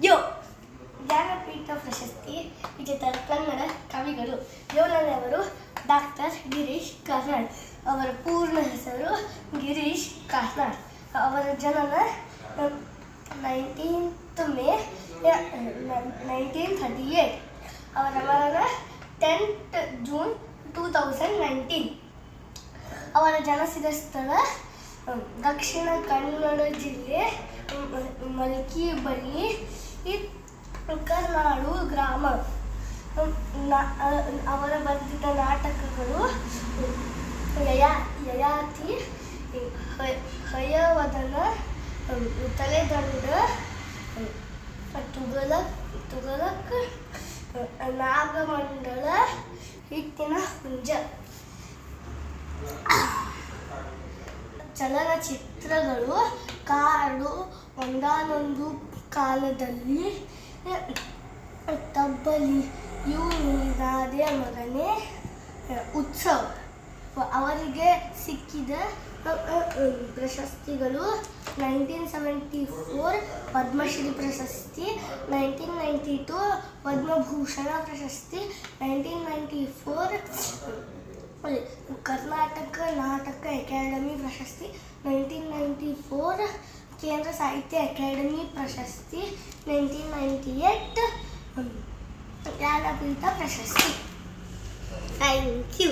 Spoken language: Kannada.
ಯೋ ಜ್ಞಾನಪೀಠ ಪ್ರಶಸ್ತಿ ವಿಜೇತ ಕನ್ನಡ ಕವಿಗಳು 7ನೇವರು ಡಾಕ್ಟರ್ ಗಿರೀಶ್ ಕಾರ್ನಾಡ್. ಅವರ ಪೂರ್ಣ ಹೆಸರು ಗಿರೀಶ್ ಕಾರ್ನಾಡ್. ಅವರ ಜನನ 19th May 1938. ಅವರ ಮರಣ 10th June 2019. ಅವರ ಜನಿಸಿದ ಸ್ಥಳ ದಕ್ಷಿಣ ಕನ್ನಡ ಜಿಲ್ಲೆ ಮಲ್ಕಿಬಳ್ಳಿ ಕರ್ನಾಡು ಗ್ರಾಮ. ಅವರ ಬರೆದಿದ್ದ ನಾಟಕಗಳು ಯಯಾತಿ, ಹಯವದನ, ತಲೆದಂಡ, ತುಗಲಕ್, ನಾಗಮಂಡಲ, ಹಿಟ್ಟಿನ ಹುಂಜ. ಚಲನಚಿತ್ರಗಳು ಕಾಡು, ಒಂದಾನೊಂದು ಕಾಲದಲ್ಲಿ, ತಬ್ಬಲಿಯು ನೀನಾದೆ ಮಗನೇ, ಉತ್ಸವ. ಅವರಿಗೆ ಸಿಕ್ಕಿದ ಪ್ರಶಸ್ತಿಗಳು 1974 ಪದ್ಮಶ್ರೀ ಪ್ರಶಸ್ತಿ, 1992 ಪದ್ಮಭೂಷಣ ಪ್ರಶಸ್ತಿ, 1994 ಕರ್ನಾಟಕ ನಾಟಕ ಅಕಾಡೆಮಿ ಪ್ರಶಸ್ತಿ, 1994 ಕೇಂದ್ರ ಸಾಹಿತ್ಯ ಅಕಾಡೆಮಿ ಪ್ರಶಸ್ತಿ, 1998 ಜ್ಞಾನಪೀಠ ಪ್ರಶಸ್ತಿ. Thank you.